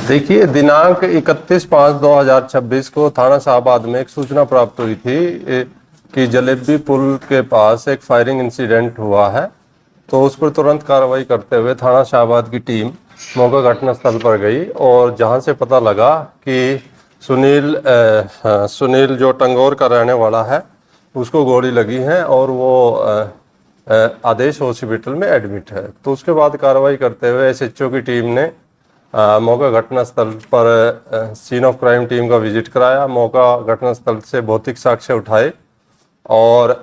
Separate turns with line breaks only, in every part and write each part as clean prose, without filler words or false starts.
देखिए, दिनांक 31/5/2026 को थाना शाहबाद में एक सूचना प्राप्त हुई थी कि जलेबी पुल के पास एक फायरिंग इंसिडेंट हुआ है। तो उस पर तुरंत कार्रवाई करते हुए थाना शाहबाद की टीम मौका घटनास्थल पर गई और जहां से पता लगा कि सुनील जो टंगोर का रहने वाला है, उसको गोली लगी है और वो आदेश हॉस्पिटल में एडमिट है। तो उसके बाद कार्रवाई करते हुए एसएचओ की टीम ने मौका घटनास्थल पर सीन ऑफ क्राइम टीम का विजिट कराया। मौका घटनास्थल से भौतिक साक्ष्य उठाए और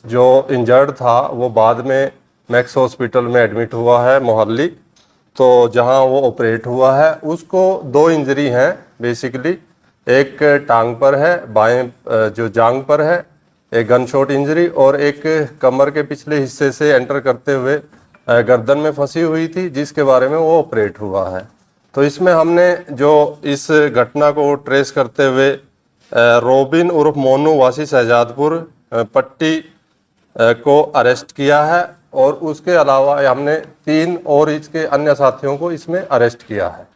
जो इंजर्ड था वो बाद में मैक्स हॉस्पिटल में एडमिट हुआ है मोहाली। तो जहां वो ऑपरेट हुआ है उसको 2 इंजरी हैं बेसिकली। एक टांग पर है, बाएं जो जांग पर है एक गन शॉट इंजरी, और एक कमर के पिछले हिस्से से एंटर करते हुए गर्दन में फंसी हुई थी, जिसके बारे में वो ऑपरेट हुआ है। तो इसमें हमने जो इस घटना को ट्रेस करते हुए रोबिन उर्फ मोनू वासी शहजादपुर पट्टी को अरेस्ट किया है, और उसके अलावा हमने 3 और इसके अन्य साथियों को इसमें अरेस्ट किया है।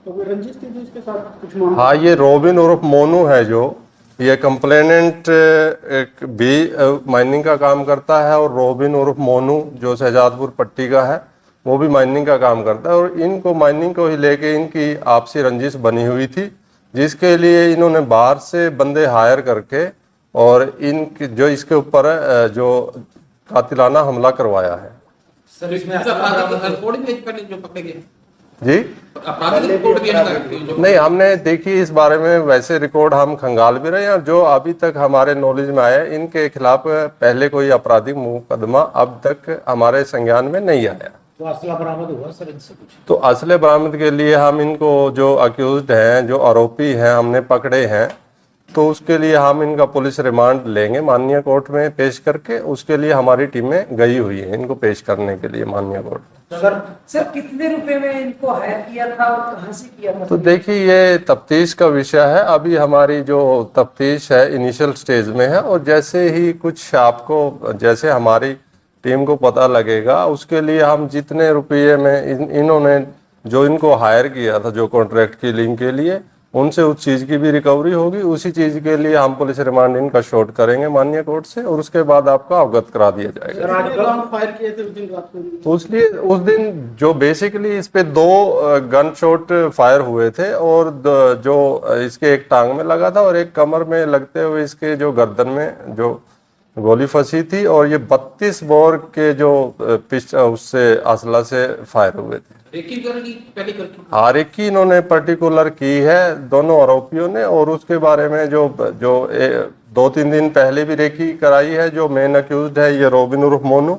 तो कोई रंजिश थी जो इसके साथ कुछ मामला?
हाँ, ये रोबिन उर्फ मोनू है, जो ये कंप्लेनेंट भी माइनिंग का काम करता है, और रोबिन उर्फ मोनू जो शहजादपुर पट्टी का है वो भी माइनिंग का काम करता है। और इनको माइनिंग को ही लेके इनकी आपसी रंजिश बनी हुई थी, जिसके लिए इन्होंने बाहर से बंदे हायर करके और इनकी जो इसके ऊपर जो कातिलाना हमला करवाया है।
सर, इसमें आपराधिक रिकॉर्ड भी पहले जो पकड़े गए
जी,
आपराधिक रिकॉर्ड भी
नहीं, हमने देखी इस बारे में वैसे रिकॉर्ड हम खंगाल भी रहे हैं, और जो अभी तक हमारे नॉलेज में आया इनके खिलाफ पहले कोई आपराधिक मुकदमा अब तक हमारे संज्ञान में नहीं आया।
तो असला बरामद हुआ सर इनसे कुछ?
तो असले बरामद के लिए हम इनको जो अक्यूज्ड हैं, जो आरोपी हैं, हमने पकड़े हैं, तो उसके लिए हम इनका पुलिस रिमांड लेंगे माननीय कोर्ट में पेश करके। उसके लिए हमारी टीमें गई हुई है इनको पेश करने के लिए माननीय कोर्ट में।
सर कितने रुपए में इनको हायर किया था और कहां से किया था?
तो देखिए, ये तफ्तीश का विषय है। अभी हमारी जो तफ्तीश है इनिशियल स्टेज में है, और जैसे ही कुछ आपको जैसे हमारी टीम को पता लगेगा, उसके लिए हम जितने रुपये में इन्होंने जो इनको हायर किया था जो कॉन्ट्रैक्ट की लिंक के लिए, उनसे उस चीज़ की भी रिकवरी होगी। उसी चीज़ के लिए हम पुलिस रिमांड इनका शॉर्ट करेंगे माननीय कोर्ट से, और उसके बाद आपका अवगत करा दिया जाएगा।
सर, आज राउंड फायर किए थे उस दिन रात को?
तो इसलिए उस दिन जो बेसिकली इस पे 2 गन शॉट फायर हुए थे, और जो इसके एक टांग में लगा था और एक कमर में लगते हुए इसके जो गर्दन में जो गोली फंसी थी, और ये 32 बोर के जो उससे असला से फायर हुए थे। हाँ, रेकी इन्होंने पर्टिकुलर की है दोनों आरोपियों ने, और उसके बारे में जो 2-3 दिन पहले भी रेकी कराई है। जो मेन अक्यूज्ड है ये रोबिन उर्फ मोनू,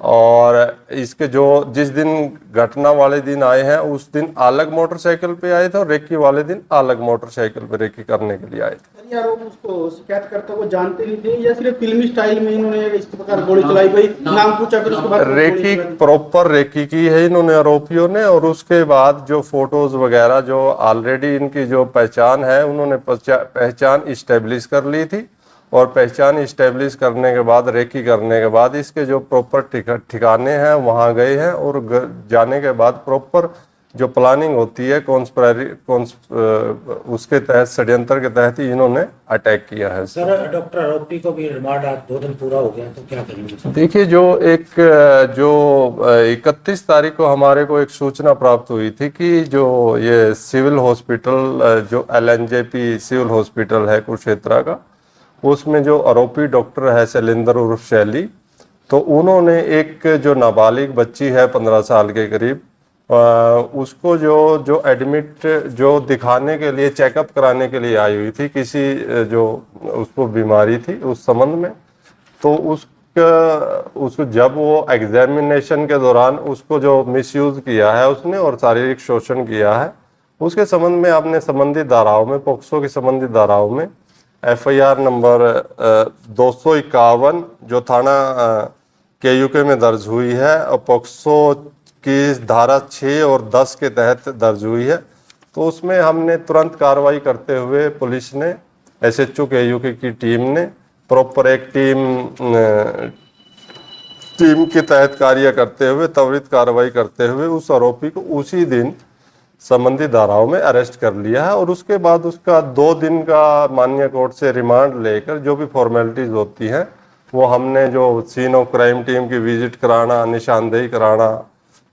और इसके जो जिस दिन घटना वाले दिन आए हैं उस दिन अलग मोटरसाइकिल पे आए थे, और रेकी वाले दिन अलग मोटरसाइकिल पे रेकी करने के लिए आए थे।
यार, वो उसको शिकायत करता वो जानते नहीं थे, या सिर्फ फिल्मी स्टाइल में इन्होंने इस प्रकार गोली चलाई? भाई नाम पूछा फिर उसके बाद
रेकी प्रॉपर रेकी की है इन्होंने आरोपियों ने, और उसके बाद जो फोटोज वगैरह जो ऑलरेडी इनकी जो पहचान है उन्होंने पहचान इस्टेब्लिश कर ली थी, और पहचान इस्टेब्लिश करने के बाद रेकी करने के बाद इसके जो प्रॉपर ठिकाने हैं वहाँ गए हैं, और जाने के बाद प्रॉपर जो प्लानिंग होती है उसके तहत षड्यंत्र के तहत ही इन्होंने अटैक किया है।
सर, डॉक्टर आरोपी को भी रिमांड आज 2 दिन पूरा हो गया, तो क्या करेंगे?
देखिए, जो 31 तारीख को हमारे को एक सूचना प्राप्त हुई थी कि जो ये सिविल हॉस्पिटल जो LNJP सिविल हॉस्पिटल है कुरुक्षेत्र का, उसमें जो आरोपी डॉक्टर है शैलेंद्र उर्फ शैली, तो उन्होंने एक जो नाबालिग बच्ची है 15 साल के करीब, उसको जो एडमिट जो दिखाने के लिए चेकअप कराने के लिए आई हुई थी, किसी जो उसको बीमारी थी उस संबंध में, तो उसको जब वो एग्जामिनेशन के दौरान उसको जो मिसयूज किया है उसने और शारीरिक शोषण किया है, उसके संबंध में आपने संबंधित धाराओं में पोक्सो की संबंधित धाराओं में FIR नंबर 251 जो थाना KUK में दर्ज हुई है, और पोक्सो की धारा 6 और 10 के तहत दर्ज हुई है। तो उसमें हमने तुरंत कार्रवाई करते हुए पुलिस ने, SHO KUK की टीम ने प्रॉपर एक टीम के तहत कार्य करते हुए त्वरित कार्रवाई करते हुए उस आरोपी को उसी दिन संबंधित धाराओं में अरेस्ट कर लिया है और उसके बाद उसका 2 दिन का माननीय कोर्ट से रिमांड लेकर जो भी फॉर्मेलिटीज होती हैं वो हमने जो सीन ऑफ क्राइम टीम की विजिट कराना, निशानदेही कराना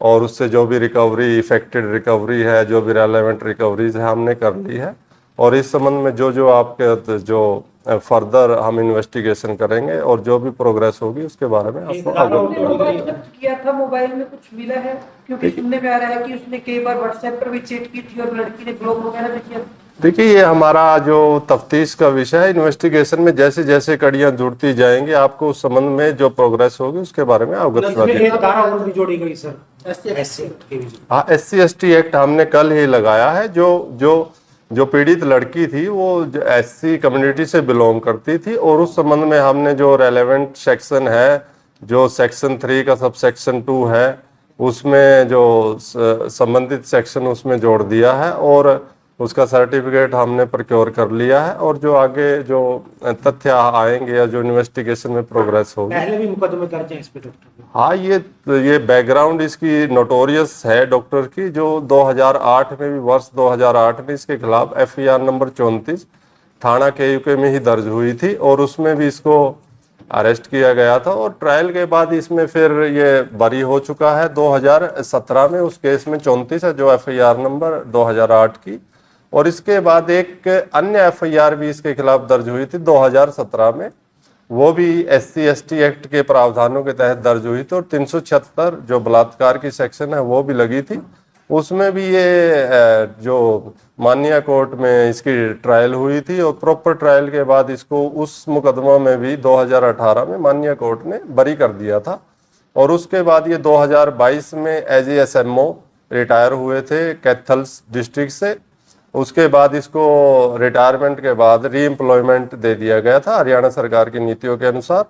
और उससे जो भी रिकवरी, इफेक्टेड रिकवरी है, जो भी रेलेवेंट रिकवरीज है हमने कर ली है। और इस संबंध में जो आपके जो फर्दर हम इन्वेस्टिगेशन करेंगे और जो भी प्रोग्रेस होगी उसके बारे में आपको अवगत
उसने मोबाइल जब्त किया था, मोबाइल में कुछ मिला है? क्योंकि सुनने में आ रहा है कि उसने कई बार व्हाट्सएप पर भी चैट की थी और लड़की ने ब्लॉक वगैरह भी किया।
देखिए, ये हमारा जो तफ्तीश का विषय है, इन्वेस्टिगेशन में जैसे जैसे कड़ियां जुड़ती जाएंगी आपको उस संबंध में जो प्रोग्रेस होगी उसके बारे में अवगत करा
इसमें
देंगे।
एक धारा और भी जोड़ी गई सर, SC एक्ट की भी।
हाँ, SC/ST एक्ट हमने कल ही लगाया है। जो पीड़ित लड़की थी वो SC कम्युनिटी से बिलोंग करती थी और उस संबंध में हमने जो रेलेवेंट सेक्शन है, जो सेक्शन 3 का सब सेक्शन 2 है, उसमें जो संबंधित सेक्शन उसमें जोड़ दिया है और उसका सर्टिफिकेट हमने प्रोक्योर कर लिया है। और जो आगे जो तथ्य आएंगे या जो इन्वेस्टिगेशन में प्रोग्रेस होगी।
पहले भी मुकदमे दर्ज हैं इस पे डॉक्टर?
हाँ, ये बैकग्राउंड इसकी नोटोरियस है डॉक्टर की, जो 2008 में भी, वर्ष 2008 में इसके खिलाफ FIR नंबर 34 थाना KUK में ही दर्ज हुई थी और उसमें भी इसको अरेस्ट किया गया था और ट्रायल के बाद इसमें फिर ये बरी हो चुका है। 2017 में उस केस में 34 है जो FIR नंबर 2008 की, और इसके बाद एक अन्य FIR भी इसके खिलाफ दर्ज हुई थी 2017 में, वो भी SC/ST एक्ट के प्रावधानों के तहत दर्ज हुई थी और 376 जो बलात्कार की सेक्शन है वो भी लगी थी। उसमें भी ये जो माननीय कोर्ट में इसकी ट्रायल हुई थी और प्रॉपर ट्रायल के बाद इसको उस मुकदमा में भी 2018 में माननीय कोर्ट ने बरी कर दिया था। और उसके बाद ये 2022 में एज SMO रिटायर हुए थे कैथल्स डिस्ट्रिक्ट से। उसके बाद इसको रिटायरमेंट के बाद रीएम्प्लॉयमेंट दे दिया गया था हरियाणा सरकार की नीतियों के अनुसार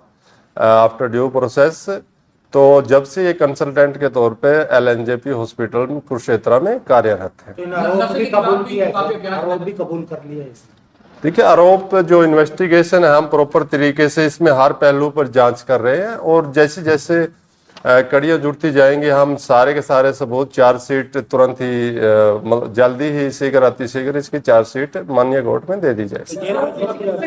आफ्टर ड्यू प्रोसेस। तो जब से ये कंसल्टेंट के तौर पे LNJP हॉस्पिटल में कुरुक्षेत्र में कार्यरत है।
तो इन आरोप भी कबूल किया है, आरोप भी कबूल कर लिया है इसने।
देखिए, आरोप जो इन्वेस्टिगेशन है हम प्रॉपर तरीके से इसमें हर पहलू पर जांच कर रहे हैं और जैसे जैसे कड़ियां जुड़ती जाएंगी हम सारे के सारे सबूत, चार्जशीट तुरंत ही जल्दी ही शीघ्र अतिशीघ्र इसकी चार्जशीट माननीय कोर्ट में दे दी जाएगी।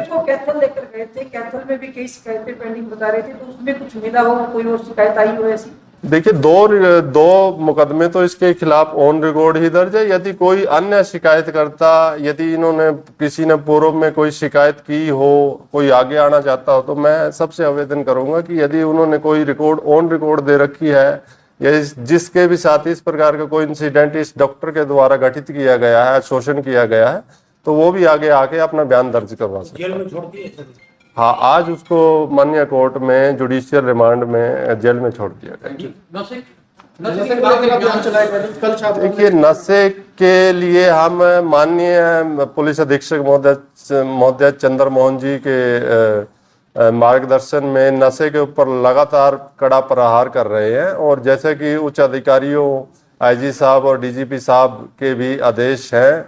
को कैथल लेकर गए थे, कैथल में भी कई शिकायतें पेंडिंग बता रहे थे, तो उसमें कुछ मिला हो, कोई और शिकायत आई हो ऐसी?
देखिए, दो मुकदमे तो इसके खिलाफ ऑन रिकॉर्ड ही दर्ज है। यदि कोई अन्य शिकायत करता, यदि इन्होंने किसी ने पूर्व में कोई शिकायत की हो, कोई आगे आना चाहता हो, तो मैं सबसे आवेदन करूंगा कि यदि उन्होंने कोई रिकॉर्ड ऑन रिकॉर्ड दे रखी है या जिसके भी साथ इस प्रकार का कोई इंसिडेंट इस डॉक्टर के द्वारा घटित किया गया है, शोषण किया गया है, तो वो भी आगे आके अपना बयान दर्ज करवा सकते।
जेल में छोड़ दिए?
हाँ, आज उसको माननीय कोर्ट में जुडिशियल रिमांड में जेल में छोड़ दिया गया। देखिए, नशे के लिए हम माननीय पुलिस अधीक्षक महोदय चंद्र मोहन जी के मार्गदर्शन में नशे के ऊपर लगातार कड़ा प्रहार कर रहे हैं और जैसे कि उच्च अधिकारियों IG साहब और DGP साहब के भी आदेश हैं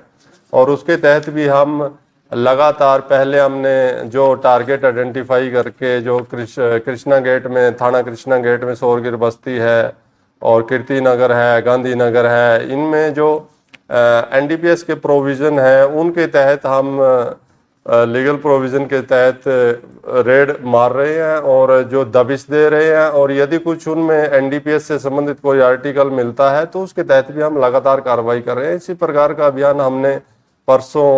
और उसके तहत भी हम लगातार, पहले हमने जो टारगेट आइडेंटिफाई करके जो कृष्णा गेट में, थाना कृष्णा गेट में सोरगिर बस्ती है और कीर्ति नगर है, गांधी नगर है, इनमें जो NDPS के प्रोविज़न है उनके तहत हम लीगल प्रोविज़न के तहत रेड मार रहे हैं और जो दबिश दे रहे हैं और यदि कुछ उनमें NDPS से संबंधित कोई आर्टिकल मिलता है तो उसके तहत भी हम लगातार कार्रवाई कर रहे हैं। इसी प्रकार का अभियान हमने परसों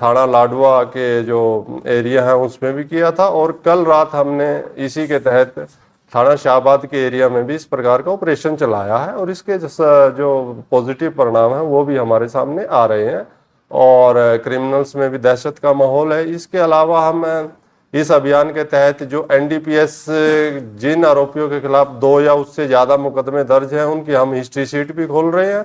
थाना लाडवा के जो एरिया है उसमें भी किया था और कल रात हमने इसी के तहत थाना शाहबाद के एरिया में भी इस प्रकार का ऑपरेशन चलाया है और इसके जो पॉजिटिव परिणाम है वो भी हमारे सामने आ रहे हैं और क्रिमिनल्स में भी दहशत का माहौल है। इसके अलावा हम इस अभियान के तहत जो NDPS जिन आरोपियों के खिलाफ 2 या उससे ज़्यादा मुकदमे दर्ज हैं उनकी हम हिस्ट्री शीट भी खोल रहे हैं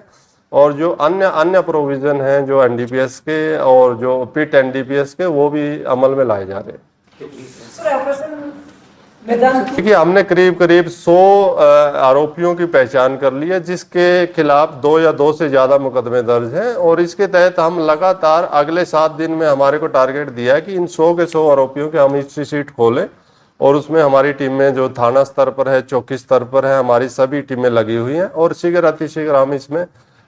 और जो अन्य प्रोविज़न हैं जो NDPS के और जो पिट NDPS के वो भी अमल में लाए जा रहे हैं। देखिए, हमने करीब 100 आरोपियों की पहचान कर ली है जिसके खिलाफ 2 या 2 से ज़्यादा मुकदमे दर्ज हैं और इसके तहत हम लगातार अगले 7 दिन में हमारे को टारगेट दिया है कि इन 100 के 100 आरोपियों के हम हिस्ट्री शीट खोलें और उसमें हमारी टीमें जो थाना स्तर पर है, चौकी स्तर पर है, हमारी सभी टीमें लगी हुई हैं और शीघ्र अतिशीघ्र हम इसमें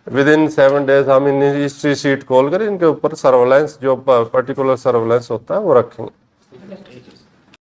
विद इन 7 days हम इन हिस्ट्री शीट खोल कर इनके ऊपर सर्वेलेंस, जो पर्टिकुलर सर्वेलेंस होता है वो रखेंगे।